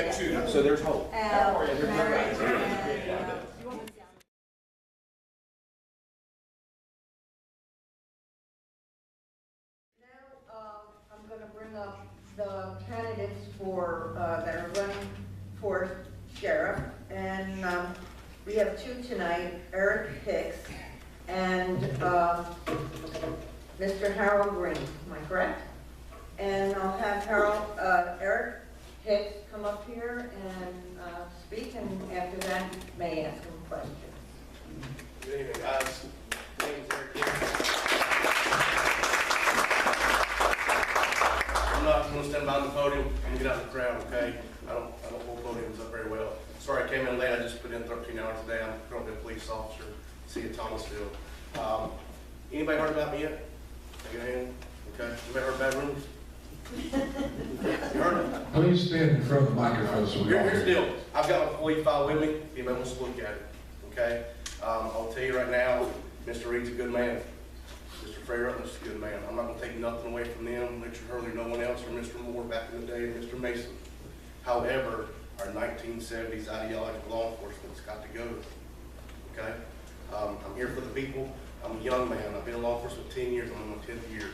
had two. So there's hope. Marriage and, Now, I'm going to bring up the candidates for, that are running for sheriff. And we have two tonight, Eric Hicks and Mr. Harold Green. Am I correct? And I'll have Eric Hicks come up here and speak, and after that, may ask him questions. Good evening, guys. My name is Eric Hicks. I'm not going to stand behind the podium. I'm going to get out of the crowd, okay? I don't hold podiums up very well. Sorry I came in late. I just put in 13 hours today. I'm currently a police officer, city of Thomasville. Anybody heard about me yet? Take your hand. Okay. Anybody heard bad rumors? You heard it? Please stand in front of the microphone so we all Here's the hear. deal. I've got my police file with me. If anybody wants to look at it, okay? I'll tell you right now, Mr. Reed's a good man. Mr. Frere is a good man. I'm not going to take nothing away from them, Richard Hurley, no one else, or Mr. Moore back in the day, and Mr. Mason. However, our 1970s ideology of law enforcement's got to go, okay? I'm here for the people. I'm a young man. I've been in law enforcement 10 years. I'm in my 10th year,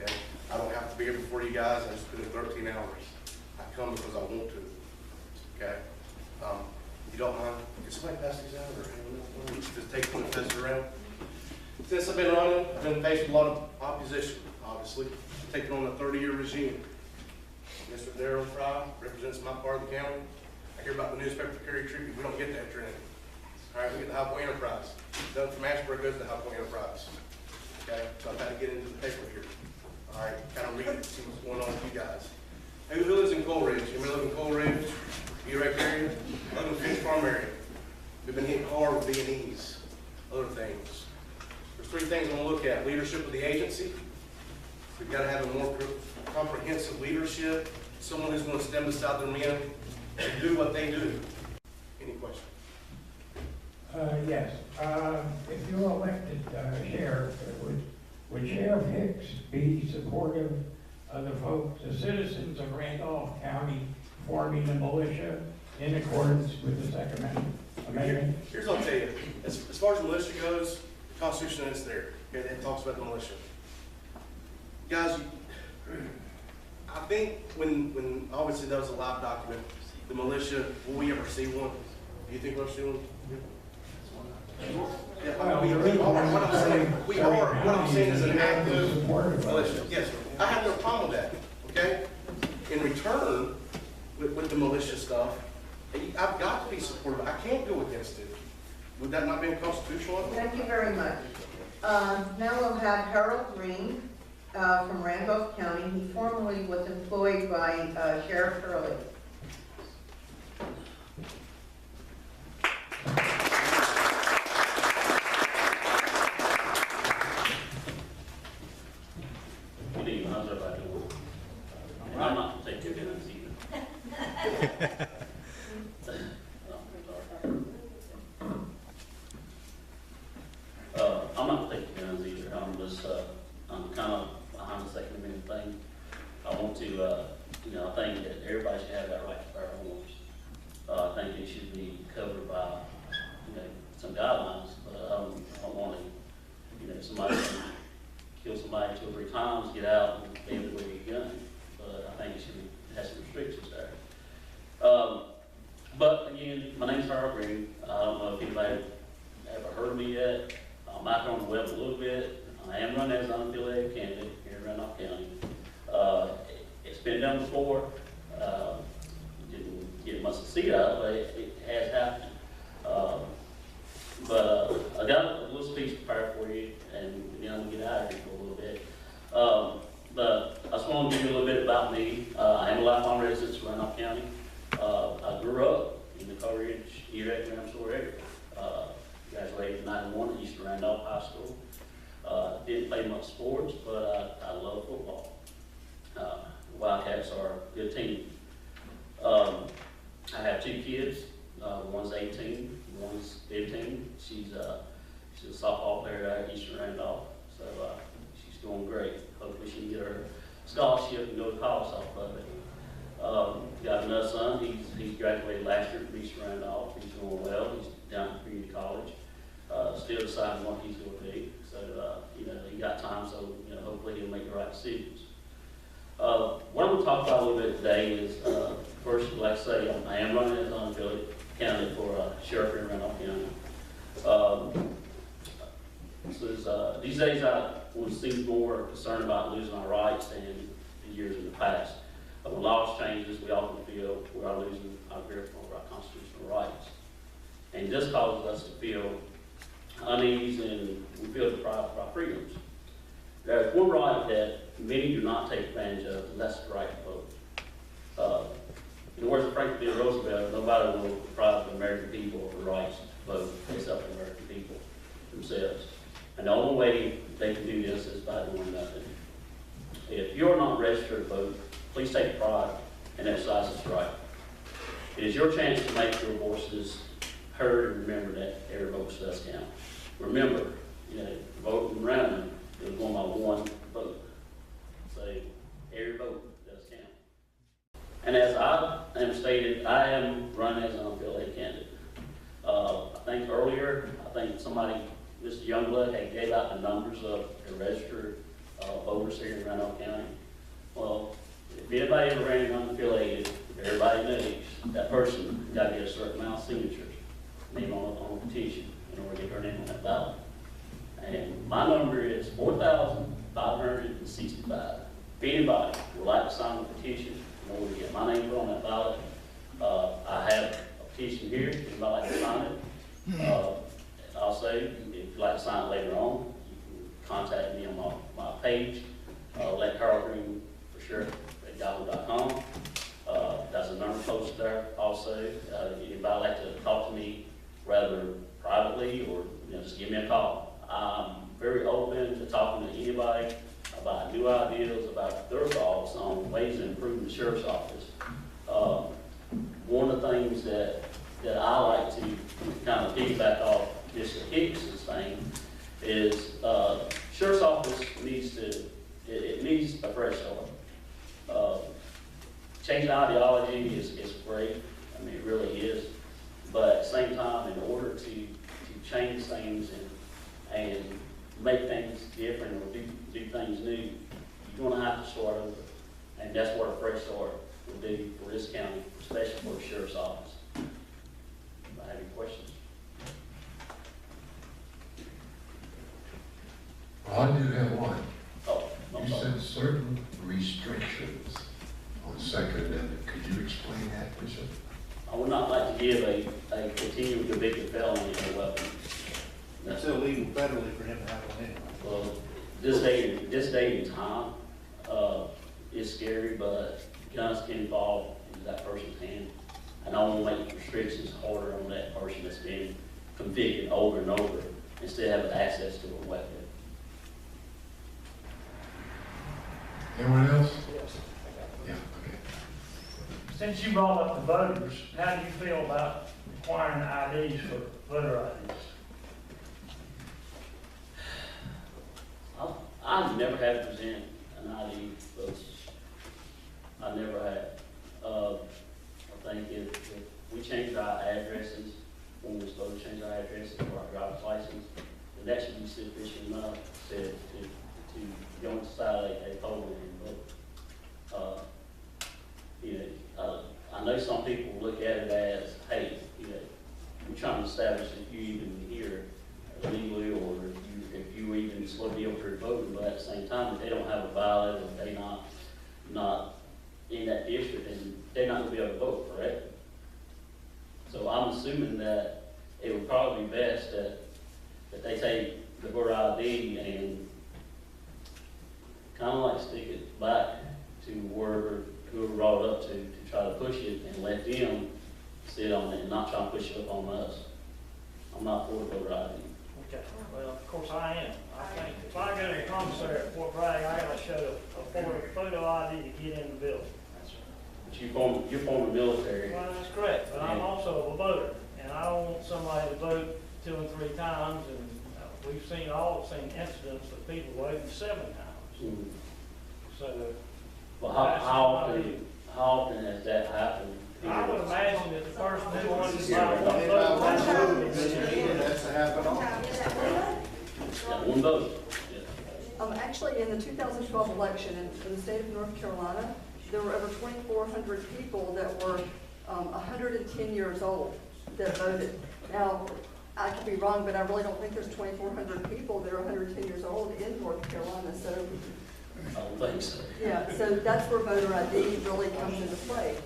okay? I don't have to be here before you guys. I just put in 13 hours. I come because I want to, okay? If you don't mind, can somebody pass these out, or just take one and pass it around? Since I've been running, I've been faced with a lot of opposition, obviously. I've taken on a 30-year regime. Mr. Darrell Fry represents my part of the county. I hear about the newspaper carry tribute. We don't get that training. All right, we get the High Point Enterprise. Done from Ashburn goes to the High Point Enterprise. Okay, so I've had to get into the paper here. All right, kind of read it, see what's going on with you guys. Who lives in Coleridge? Anybody live in Coleridge? E-Rec area? I live in the Finch Farm area. We've been hit hard with B&Es, other things. There's three things I want to look at. Leadership of the agency. We've got to have a more comprehensive leadership. Someone who's going to stand beside their men and do what they do. Any questions? Yes. If you're elected sheriff, would Sheriff Hicks be supportive of the folks, the citizens of Randolph County, forming a militia in accordance with the Second Amendment? Here's what I'll tell you. As far as the militia goes, the Constitution is there. Okay, it talks about the militia. Guys, I think when obviously that was a live document, the militia, will we ever see one? Do you think we'll see one? Yeah, what I'm saying is an active militia. Yes, sir. I have no problem with that, okay? In return, with the militia stuff, I've got to be supportive. I can't go against it. Would that not be unconstitutional? Thank you very much. Now we'll have Harold Green from Randolph County. He formerly was employed by Sheriff Hurley. Good evening. How's everybody doing? And I'm not going to take your guns either. I'm not going to take your guns either. I'm kind of behind the Second Amendment thing. I want to, I think that everybody should have that right to bear arms. I think it should be covered by, some guidelines, but I don't want to, somebody can kill somebody 2 or 3 times, get out and be able to wear a gun. But I think it has some restrictions there. But again, my name's Harold Green. I don't know if anybody ever heard of me yet. I'm out there on the web a little bit. I am running as an unaffiliated candidate here in Randolph County. It's been done before. Didn't get much to see out, but it has happened. But I got a little speech prepared for you, and then I'm going to get out of here for a little bit. But I just want to give you a little bit about me. I am a lifelong resident of Randolph County. I grew up in the Coleridge, E-Rec, area. Graduated in '91 at East Randolph High School. Didn't play much sports, but I love football. Wildcats are a good team. I have 2 kids. One's 18, one's 15. She's a softball player at Eastern Randolph, so she's doing great. Hopefully she can get her scholarship and go to college off of it. Got another son, he's graduated last year from East Randolph, he's doing well, he's down at community college, still deciding what he's gonna do. So, he got time, so, hopefully he'll make the right decisions. What I'm gonna talk about a little bit today is, first, like I say, I am running as an unaffiliated candidate for sheriff in Randolph County. These days I would seem more concerned about losing our rights than the years in the past. When laws changes, we often feel we are losing our grip over our constitutional rights. And this causes us to feel unease and we feel deprived of our freedoms. There's one right that many do not take advantage of, and that's the right to vote. In the words of Franklin D. Roosevelt, nobody will deprive the American people of the rights to vote except the American people themselves. And the only way they can do this is by doing nothing. If you're not registered to vote, please take pride and exercise this right. It is your chance to make your voices heard, and remember that every vote does count. Remember, voting around is going by one vote. So every vote does count. And as I am stated, I am running as an unaffiliated candidate. I think earlier, somebody, Mr. Youngblood, had gave out the numbers of the registered voters here in Randolph County. Well, if anybody ever ran unaffiliated, everybody knows that person got to get a certain amount of signatures, name on a petition, in order to get her name on that ballot. And my number is 4,565. If anybody would like to sign a petition in order to get my name put on that ballot, I have a petition here. If anybody like to sign it, I'll say, if you'd like to sign it later on, you can contact me on my page, let Harold Green for sure at yahoo.com. That's a number posted there also. If anybody like to talk to me rather privately or just give me a call. I'm very open to talking to anybody about new ideas, about their thoughts on ways to improve the sheriff's office. One of the things that I like to kind of piggyback off Mr. Hicks's thing is sheriff's office needs a fresh start. Changing ideology is great. I mean, it really is. But at the same time, in order to change things and make things different or do things new, you're going to have to start over. And that's what a fresh start would do for this county, especially for the sheriff's office. Do I have any questions? Well, I do have one. Oh, I'm You sorry. said certain restrictions on Second Amendment. Could you explain that, Bishop? I would not like to give a continuing convicted felony a weapon. It's illegal federally for him to have one anyway. Well, this day and time is scary, but guns can fall into that person's hand. And I want to make restrictions harder on that person that's been convicted over and over instead of having access to a weapon. Anyone else? Yes. Yeah, okay. Since you brought up the voters, how do you feel about requiring IDs for voter IDs? I've never had to present an ID, folks. I never had. I think if we changed our addresses, when we're supposed to change our addresses for our driver's license, then that should be sufficient enough to go inside a polling and vote. I know some people look at it as, hey, we're trying to establish if you even here legally or if you even supposed to be able to vote, but at the same time, if they don't have a valid or they're not in that district, then they're not going to be able to vote, correct? So I'm assuming that it would probably be best that they take the voter ID and kind of like stick it back to whoever brought it up to try to push it and let them sit on it and not try to push it up on us. I'm not for the voter ID. Okay, well, of course I am. I think if I go to a commissary at Fort Bragg, I gotta show a photo ID to get in the building. But you're former military. Well, that's correct, but I'm also a voter, and I don't want somebody to vote 2 and 3 times, and we've seen incidents of people voting 7 times. Mm. So, Well, how often we vote. Yeah. Actually, in the 2012 election in the state of North Carolina, there were over 2,400 people that were 110 years old that voted. Now, I could be wrong, but I really don't think there's 2,400 people that are 110 years old in North Carolina. So, I don't think so. yeah, so that's where voter ID really comes into play.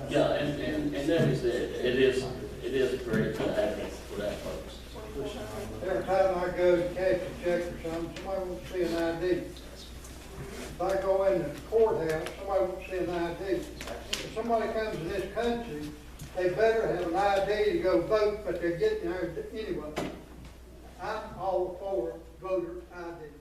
Yeah, and that is it. It is great to have it for that purpose. Every time I go to cash a check or something, somebody wants to see an ID. If I go in the courthouse, somebody wants to see an ID. If somebody comes to this country, they better have an ID to go vote, but they're getting there anyway. I'm all for voter ID.